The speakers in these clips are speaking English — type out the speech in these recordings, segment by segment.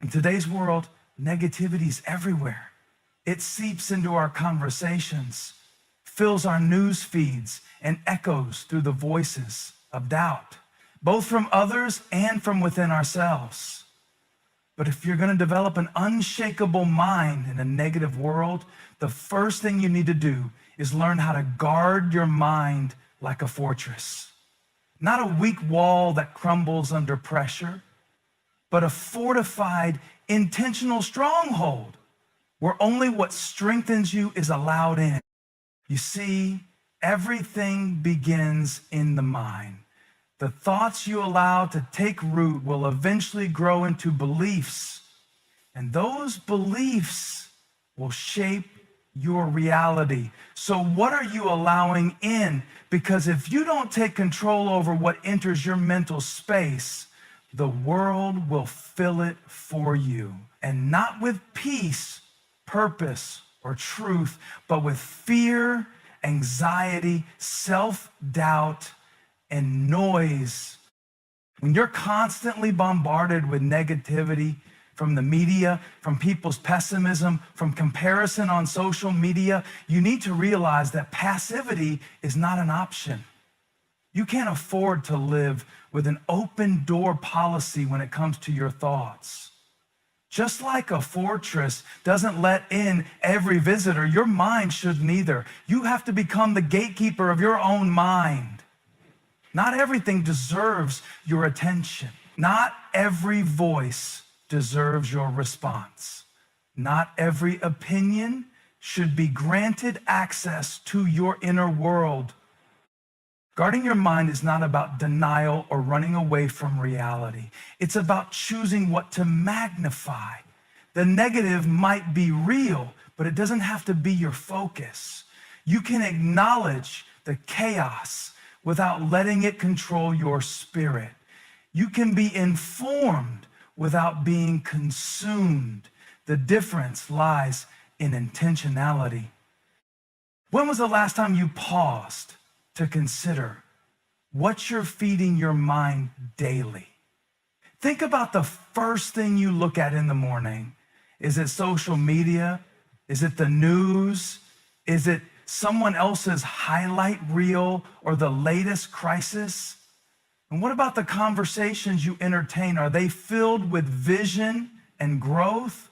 In today's world, negativity is everywhere. It seeps into our conversations, fills our news feeds, and echoes through the voices of doubt, both from others and from within ourselves. But if you're going to develop an unshakable mind in a negative world, the first thing you need to do is learn how to guard your mind like a fortress. Not a weak wall that crumbles under pressure, but a fortified, intentional stronghold where only what strengthens you is allowed in. You see, everything begins in the mind. The thoughts you allow to take root will eventually grow into beliefs, and those beliefs will shape your reality. So what are you allowing in? Because if you don't take control over what enters your mental space, the world will fill it for you, and not with peace, purpose, or truth, but with fear, anxiety, self-doubt, and noise. When you're constantly bombarded with negativity from the media, from people's pessimism, from comparison on social media, you need to realize that passivity is not an option. You can't afford to live with an open door policy when it comes to your thoughts. Just like a fortress doesn't let in every visitor, your mind shouldn't either. You have to become the gatekeeper of your own mind. Not everything deserves your attention. Not every voice deserves your response. Not every opinion should be granted access to your inner world. Guarding your mind is not about denial or running away from reality. It's about choosing what to magnify. The negative might be real, but it doesn't have to be your focus. You can acknowledge the chaos without letting it control your spirit. You can be informed without being consumed. The difference lies in intentionality. When was the last time you paused to consider what you're feeding your mind daily? Think about the first thing you look at in the morning. Is it social media? Is it the news? Is it someone else's highlight reel or the latest crisis? And what about the conversations you entertain? Are they filled with vision and growth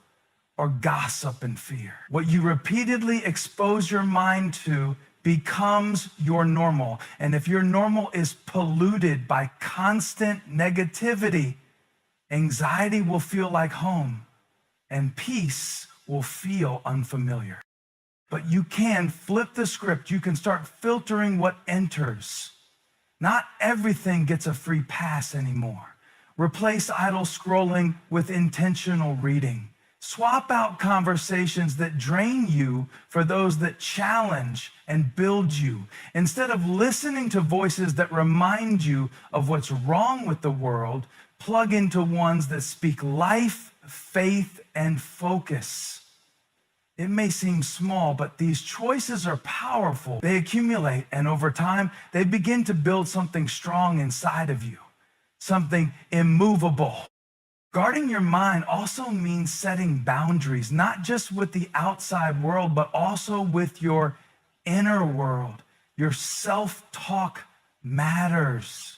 or gossip and fear? What you repeatedly expose your mind to becomes your normal. And if your normal is polluted by constant negativity, anxiety will feel like home and peace will feel unfamiliar. But you can flip the script. You can start filtering what enters. Not everything gets a free pass anymore. Replace idle scrolling with intentional reading. Swap out conversations that drain you for those that challenge and build you. Instead of listening to voices that remind you of what's wrong with the world, plug into ones that speak life, faith, and focus. It may seem small, but these choices are powerful. They accumulate, and over time, they begin to build something strong inside of you, something immovable. Guarding your mind also means setting boundaries, not just with the outside world, but also with your inner world. Your self-talk matters.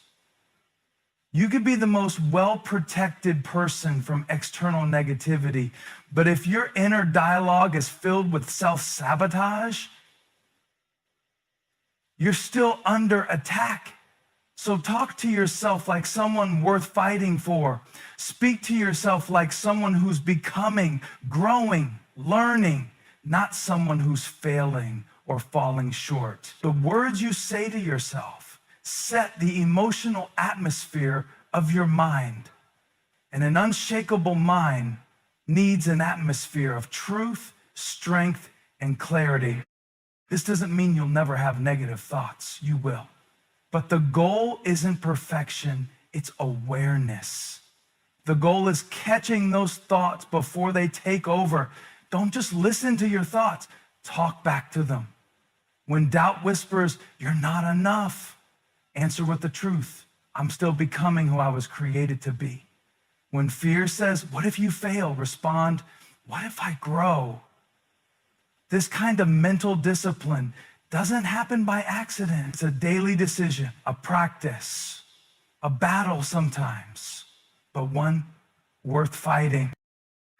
You could be the most well-protected person from external negativity, but if your inner dialogue is filled with self-sabotage, you're still under attack. So talk to yourself like someone worth fighting for. Speak to yourself like someone who's becoming, growing, learning, not someone who's failing or falling short. The words you say to yourself set the emotional atmosphere of your mind. And an unshakable mind needs an atmosphere of truth, strength, and clarity. This doesn't mean you'll never have negative thoughts. You will. But the goal isn't perfection, it's awareness. The goal is catching those thoughts before they take over. Don't just listen to your thoughts, talk back to them. When doubt whispers, "You're not enough," answer with the truth. "I'm still becoming who I was created to be." When fear says, what if you fail? Respond, what if I grow? This kind of mental discipline doesn't happen by accident. It's a daily decision, a practice, a battle sometimes, but one worth fighting.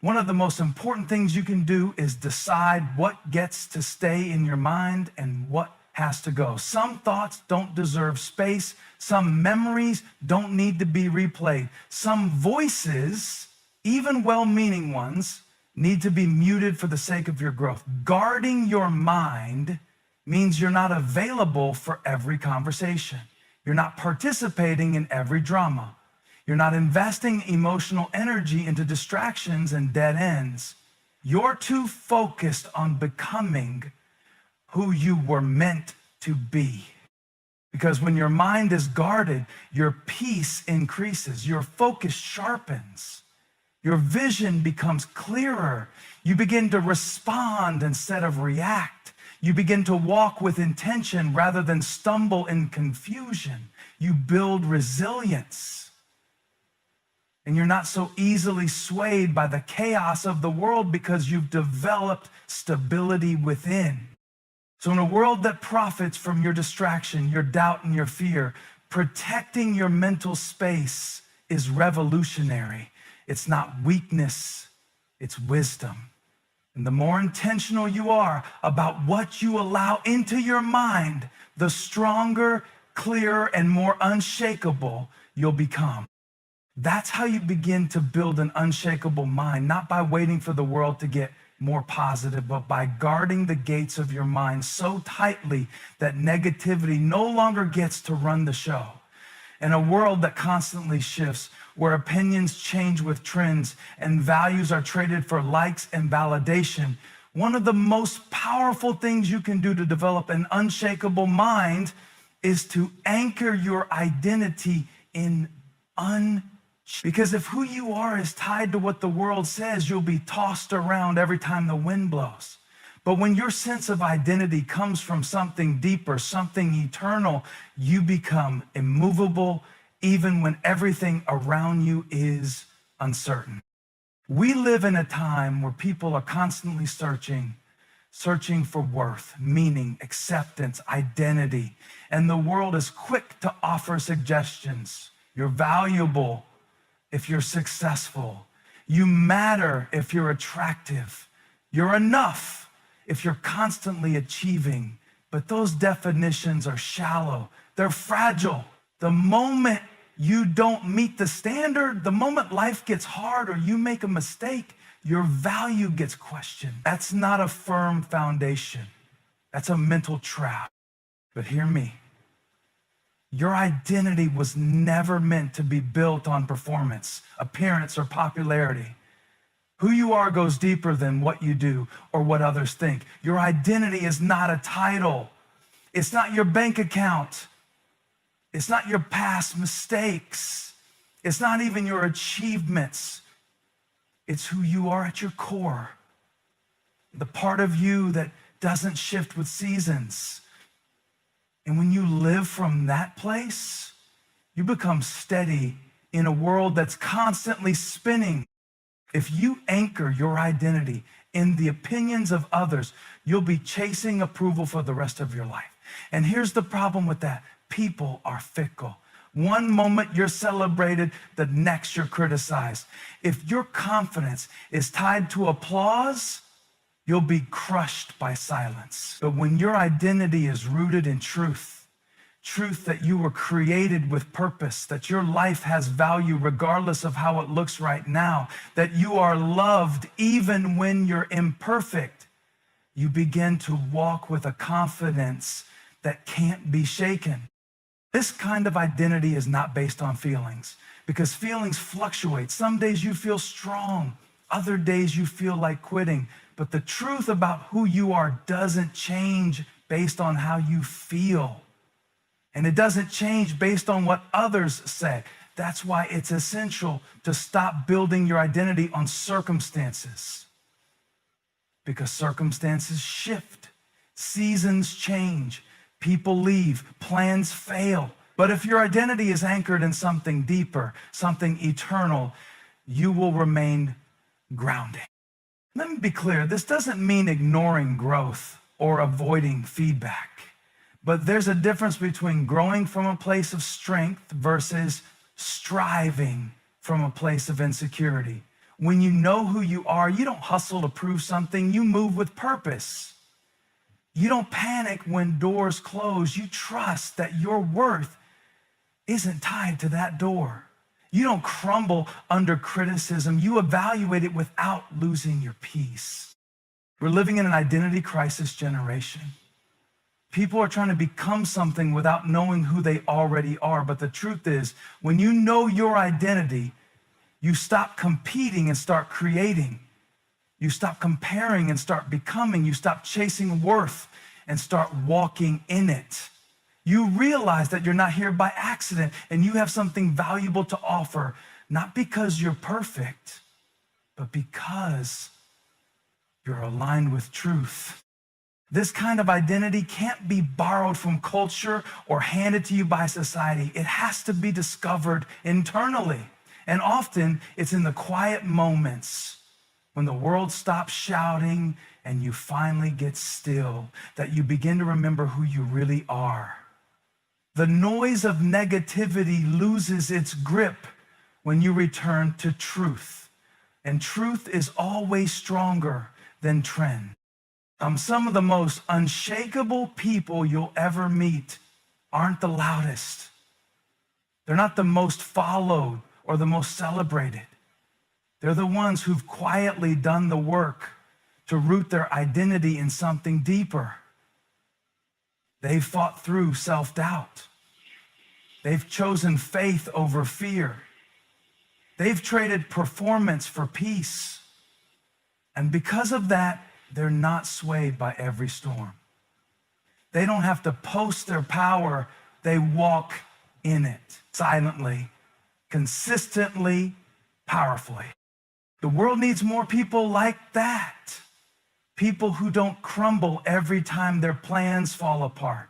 One of the most important things you can do is decide what gets to stay in your mind and what has to go. Some thoughts don't deserve space. Some memories don't need to be replayed. Some voices, even well-meaning ones, need to be muted for the sake of your growth. Guarding your mind means you're not available for every conversation. You're not participating in every drama. You're not investing emotional energy into distractions and dead ends. You're too focused on becoming who you were meant to be. Because when your mind is guarded, your peace increases, your focus sharpens, your vision becomes clearer. You begin to respond instead of react. You begin to walk with intention rather than stumble in confusion. You build resilience. And you're not so easily swayed by the chaos of the world because you've developed stability within. So in a world that profits from your distraction, your doubt, and your fear, protecting your mental space is revolutionary. It's not weakness, it's wisdom. And the more intentional you are about what you allow into your mind, the stronger, clearer, and more unshakable you'll become. That's how you begin to build an unshakable mind, not by waiting for the world to get more positive, but by guarding the gates of your mind so tightly that negativity no longer gets to run the show. In a world that constantly shifts, where opinions change with trends and values are traded for likes and validation, one of the most powerful things you can do to develop an unshakable mind is to anchor your identity in because if who you are is tied to what the world says, you'll be tossed around every time the wind blows. But when your sense of identity comes from something deeper, something eternal, you become immovable even when everything around you is uncertain. We live in a time where people are constantly searching for worth, meaning, acceptance, identity. And the world is quick to offer suggestions. You're valuable if you're successful. You matter if you're attractive. You're enough if you're constantly achieving. But those definitions are shallow. They're fragile. The moment you don't meet the standard, the moment life gets hard or you make a mistake, your value gets questioned. That's not a firm foundation. That's a mental trap. But hear me. Your identity was never meant to be built on performance, appearance, or popularity. Who you are goes deeper than what you do or what others think. Your identity is not a title. It's not your bank account. It's not your past mistakes. It's not even your achievements. It's who you are at your core. The part of you that doesn't shift with seasons. And when you live from that place, you become steady in a world that's constantly spinning. If you anchor your identity in the opinions of others, you'll be chasing approval for the rest of your life. And here's the problem with that. People are fickle. One moment you're celebrated, the next you're criticized. If your confidence is tied to applause, you'll be crushed by silence. But when your identity is rooted in truth that you were created with purpose, that your life has value regardless of how it looks right now, that you are loved even when you're imperfect, you begin to walk with a confidence that can't be shaken. This kind of identity is not based on feelings because feelings fluctuate. Some days you feel strong, other days you feel like quitting. But the truth about who you are doesn't change based on how you feel. And it doesn't change based on what others say. That's why it's essential to stop building your identity on circumstances. Because circumstances shift, seasons change, people leave, plans fail. But if your identity is anchored in something deeper, something eternal, you will remain grounded. Let me be clear, this doesn't mean ignoring growth or avoiding feedback, but there's a difference between growing from a place of strength versus striving from a place of insecurity. When you know who you are, you don't hustle to prove something, you move with purpose. You don't panic when doors close. You trust that your worth isn't tied to that door. You don't crumble under criticism. You evaluate it without losing your peace. We're living in an identity crisis generation. People are trying to become something without knowing who they already are. But the truth is, when you know your identity, you stop competing and start creating. You stop comparing and start becoming. You stop chasing worth and start walking in it. You realize that you're not here by accident and you have something valuable to offer, not because you're perfect, but because you're aligned with truth. This kind of identity can't be borrowed from culture or handed to you by society. It has to be discovered internally. And often it's in the quiet moments when the world stops shouting and you finally get still that you begin to remember who you really are. The noise of negativity loses its grip when you return to truth. And truth is always stronger than trend. Some of the most unshakable people you'll ever meet aren't the loudest. They're not the most followed or the most celebrated. They're the ones who've quietly done the work to root their identity in something deeper. They've fought through self-doubt. They've chosen faith over fear. They've traded performance for peace. And because of that, they're not swayed by every storm. They don't have to post their power. They walk in it silently, consistently, powerfully. The world needs more people like that. People who don't crumble every time their plans fall apart.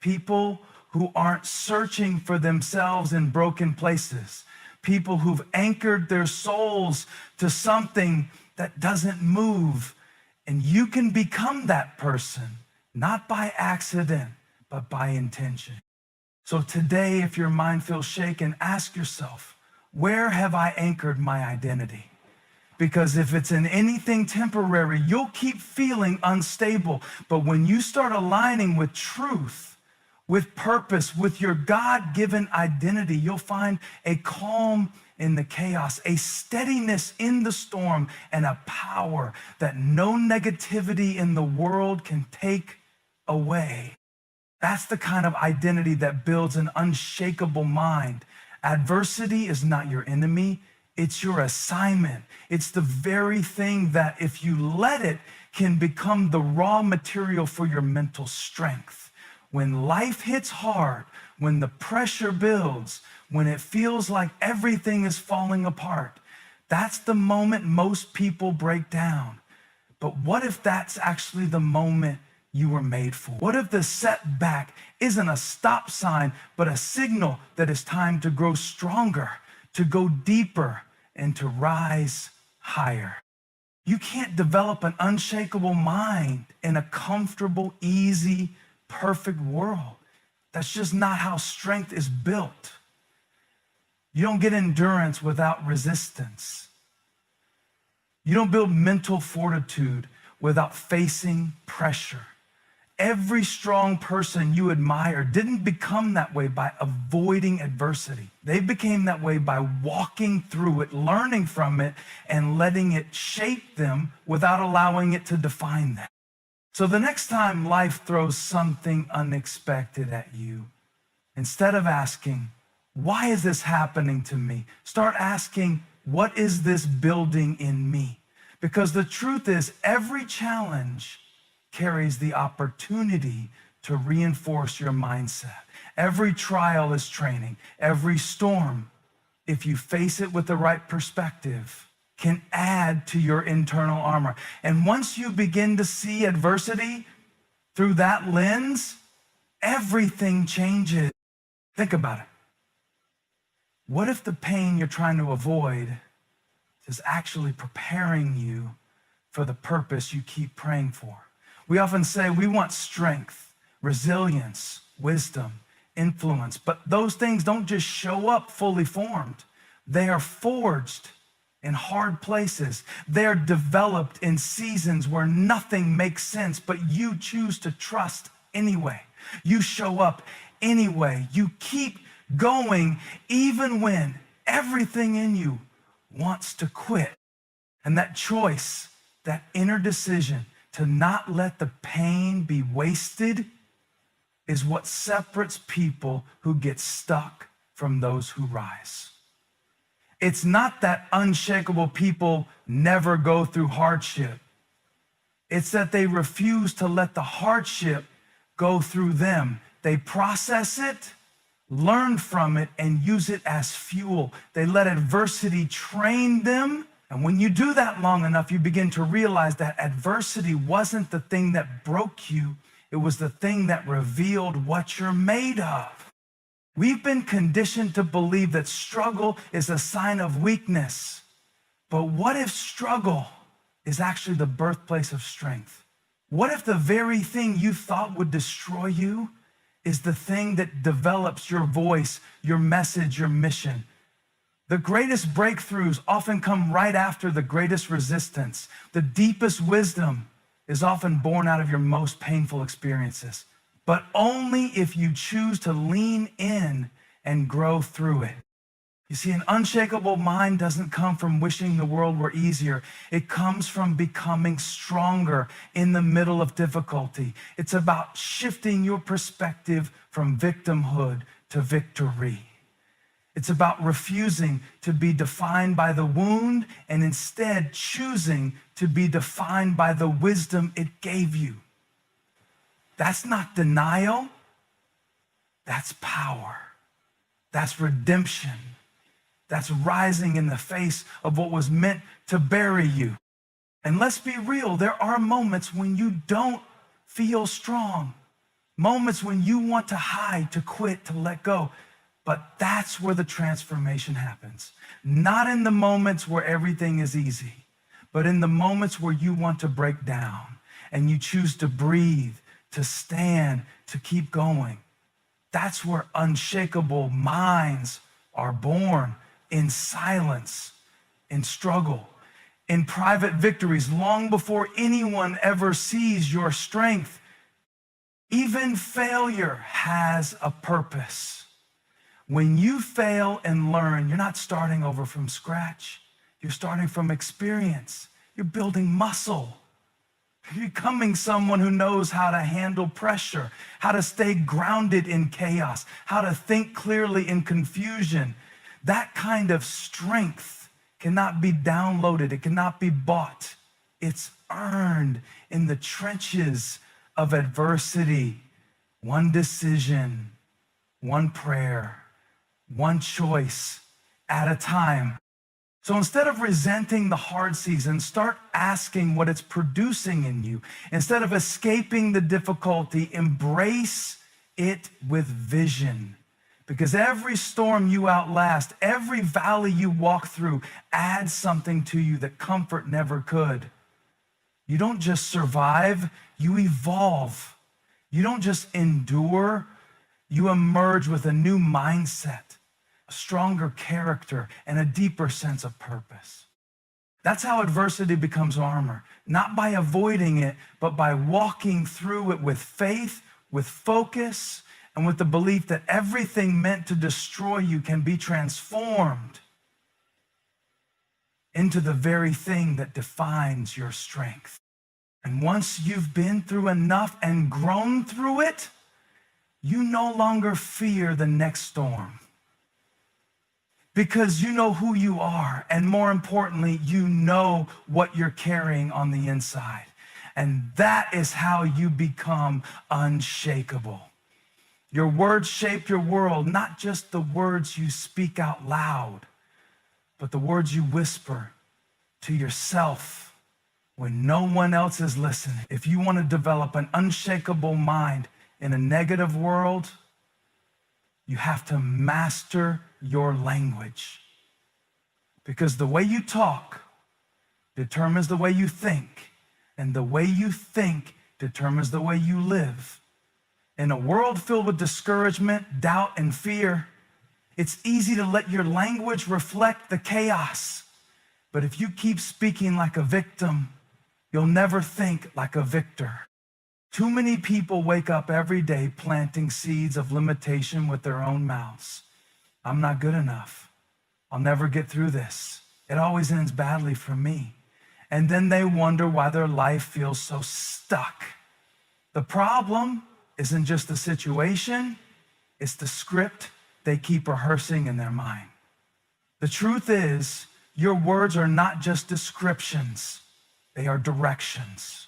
People who aren't searching for themselves in broken places. People who've anchored their souls to something that doesn't move. And you can become that person, not by accident, but by intention. So today, if your mind feels shaken, ask yourself, where have I anchored my identity? Because if it's in anything temporary, you'll keep feeling unstable. But when you start aligning with truth, with purpose, with your God-given identity, you'll find a calm in the chaos, a steadiness in the storm, and a power that no negativity in the world can take away. That's the kind of identity that builds an unshakable mind. Adversity is not your enemy. It's your assignment. It's the very thing that, if you let it, can become the raw material for your mental strength. When life hits hard, when the pressure builds, when it feels like everything is falling apart, that's the moment most people break down. But what if that's actually the moment you were made for? What if the setback isn't a stop sign, but a signal that it's time to grow stronger, to go deeper, and to rise higher? You can't develop an unshakable mind in a comfortable, easy, perfect world. That's just not how strength is built. You don't get endurance without resistance. You don't build mental fortitude without facing pressure. Every strong person you admire didn't become that way by avoiding adversity. They became that way by walking through it, learning from it, and letting it shape them without allowing it to define them. So the next time life throws something unexpected at you, instead of asking, why is this happening to me? Start asking, what is this building in me? Because the truth is, every challenge carries the opportunity to reinforce your mindset. Every trial is training. Every storm, if you face it with the right perspective, can add to your internal armor. And once you begin to see adversity through that lens, everything changes. Think about it. What if the pain you're trying to avoid is actually preparing you for the purpose you keep praying for? We often say we want strength, resilience, wisdom, influence, but those things don't just show up fully formed. They are forged in hard places. They're developed in seasons where nothing makes sense, but you choose to trust anyway. You show up anyway. You keep going even when everything in you wants to quit. And that choice, that inner decision to not let the pain be wasted is what separates people who get stuck from those who rise. It's not that unshakable people never go through hardship. It's that they refuse to let the hardship go through them. They process it, learn from it, and use it as fuel. They let adversity train them. And when you do that long enough, you begin to realize that adversity wasn't the thing that broke you. It was the thing that revealed what you're made of. We've been conditioned to believe that struggle is a sign of weakness. But what if struggle is actually the birthplace of strength? What if the very thing you thought would destroy you is the thing that develops your voice, your message, your mission? The greatest breakthroughs often come right after the greatest resistance. The deepest wisdom is often born out of your most painful experiences, but only if you choose to lean in and grow through it. You see, an unshakable mind doesn't come from wishing the world were easier. It comes from becoming stronger in the middle of difficulty. It's about shifting your perspective from victimhood to victory. It's about refusing to be defined by the wound and instead choosing to be defined by the wisdom it gave you. That's not denial. That's power. That's redemption. That's rising in the face of what was meant to bury you. And let's be real, there are moments when you don't feel strong, moments when you want to hide, to quit, to let go. But that's where the transformation happens. Not in the moments where everything is easy, but in the moments where you want to break down and you choose to breathe, to stand, to keep going. That's where unshakable minds are born, in silence, in struggle, in private victories, long before anyone ever sees your strength. Even failure has a purpose. When you fail and learn, you're not starting over from scratch. You're starting from experience. You're building muscle. You're becoming someone who knows how to handle pressure, how to stay grounded in chaos, how to think clearly in confusion. That kind of strength cannot be downloaded. It cannot be bought. It's earned in the trenches of adversity. One decision, one prayer, one choice at a time. So instead of resenting the hard season, start asking what it's producing in you. Instead of escaping the difficulty, embrace it with vision. Because every storm you outlast, every valley you walk through adds something to you that comfort never could. You don't just survive, you evolve. You don't just endure, you emerge with a new mindset, a stronger character, and a deeper sense of purpose. That's how adversity becomes armor, not by avoiding it, but by walking through it with faith, with focus, and with the belief that everything meant to destroy you can be transformed into the very thing that defines your strength. And once you've been through enough and grown through it, you no longer fear the next storm. Because you know who you are, and more importantly, you know what you're carrying on the inside. And that is how you become unshakable. Your words shape your world, not just the words you speak out loud, but the words you whisper to yourself when no one else is listening. If you want to develop an unshakable mind in a negative world, you have to master your language. Because the way you talk determines the way you think, and the way you think determines the way you live. In a world filled with discouragement, doubt, and fear, it's easy to let your language reflect the chaos. But if you keep speaking like a victim, you'll never think like a victor. Too many people wake up every day planting seeds of limitation with their own mouths. I'm not good enough. I'll never get through this. It always ends badly for me. And then they wonder why their life feels so stuck. The problem isn't just the situation, it's the script they keep rehearsing in their mind. The truth is, your words are not just descriptions, they are directions.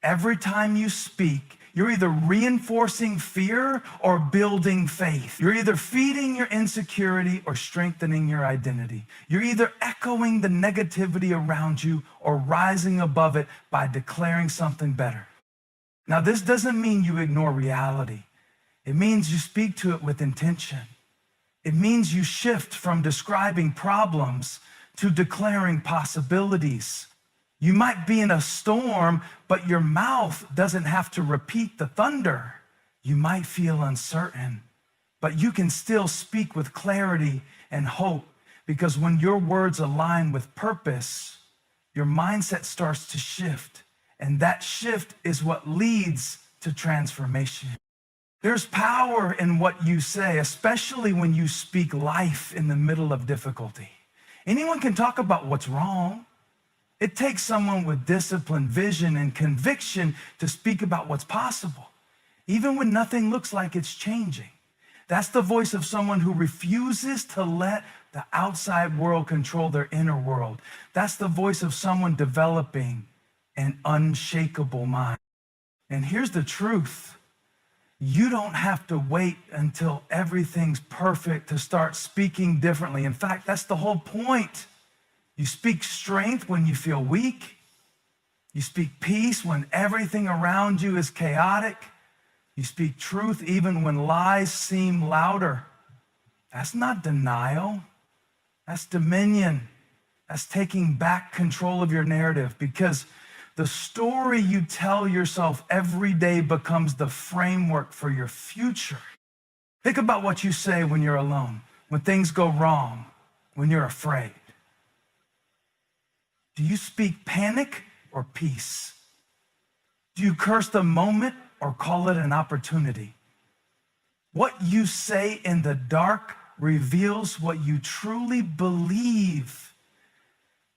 Every time you speak, you're either reinforcing fear or building faith. You're either feeding your insecurity or strengthening your identity. You're either echoing the negativity around you or rising above it by declaring something better. Now, this doesn't mean you ignore reality. It means you speak to it with intention. It means you shift from describing problems to declaring possibilities. You might be in a storm, but your mouth doesn't have to repeat the thunder. You might feel uncertain, but you can still speak with clarity and hope, because when your words align with purpose, your mindset starts to shift, and that shift is what leads to transformation. There's power in what you say, especially when you speak life in the middle of difficulty. Anyone can talk about what's wrong. It takes someone with discipline, vision, and conviction to speak about what's possible, even when nothing looks like it's changing. That's the voice of someone who refuses to let the outside world control their inner world. That's the voice of someone developing an unshakable mind. And here's the truth. You don't have to wait until everything's perfect to start speaking differently. In fact, that's the whole point. You speak strength when you feel weak. You speak peace when everything around you is chaotic. You speak truth even when lies seem louder. That's not denial. That's dominion. That's taking back control of your narrative, because the story you tell yourself every day becomes the framework for your future. Think about what you say when you're alone, when things go wrong, when you're afraid. Do you speak panic or peace? Do you curse the moment or call it an opportunity? What you say in the dark reveals what you truly believe.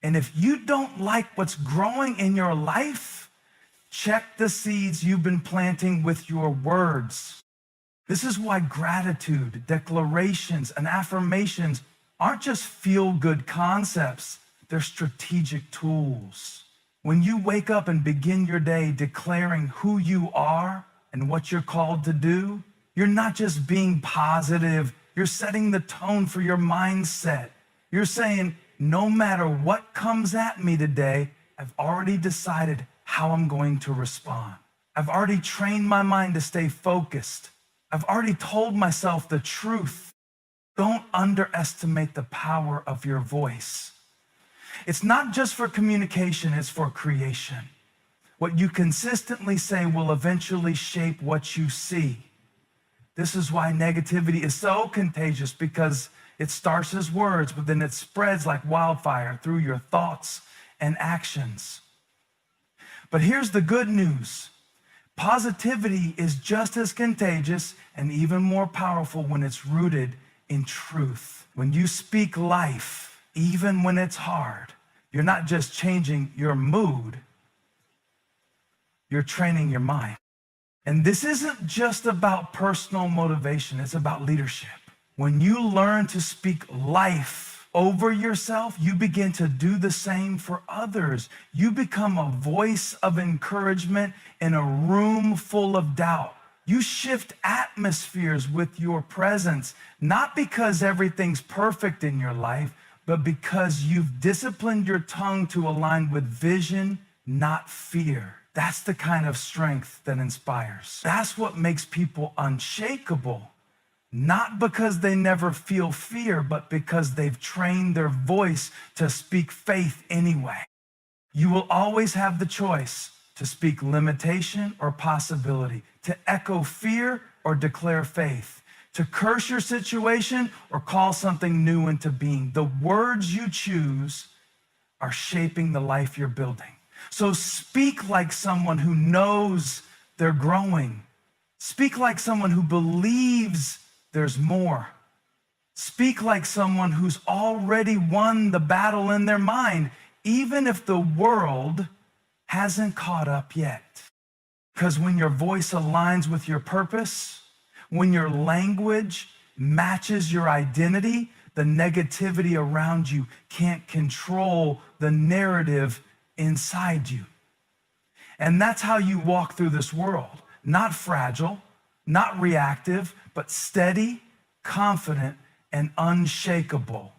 And if you don't like what's growing in your life, check the seeds you've been planting with your words. This is why gratitude, declarations, and affirmations aren't just feel-good concepts. They're strategic tools. When you wake up and begin your day declaring who you are and what you're called to do, you're not just being positive, you're setting the tone for your mindset. You're saying, no matter what comes at me today, I've already decided how I'm going to respond. I've already trained my mind to stay focused. I've already told myself the truth. Don't underestimate the power of your voice. It's not just for communication, it's for creation. What you consistently say will eventually shape what you see. This is why negativity is so contagious, because it starts as words, but then it spreads like wildfire through your thoughts and actions. But here's the good news. Positivity is just as contagious and even more powerful when it's rooted in truth. When you speak life, even when it's hard, you're not just changing your mood, you're training your mind. And this isn't just about personal motivation, it's about leadership. When you learn to speak life over yourself, you begin to do the same for others. You become a voice of encouragement in a room full of doubt. You shift atmospheres with your presence, not because everything's perfect in your life, but because you've disciplined your tongue to align with vision, not fear. That's the kind of strength that inspires. That's what makes people unshakable, not because they never feel fear, but because they've trained their voice to speak faith anyway. You will always have the choice to speak limitation or possibility, to echo fear or declare faith, to curse your situation or call something new into being. The words you choose are shaping the life you're building. So speak like someone who knows they're growing. Speak like someone who believes there's more. Speak like someone who's already won the battle in their mind, even if the world hasn't caught up yet. Because when your voice aligns with your purpose, when your language matches your identity, the negativity around you can't control the narrative inside you. And that's how you walk through this world. Not fragile, not reactive, but steady, confident, and unshakable.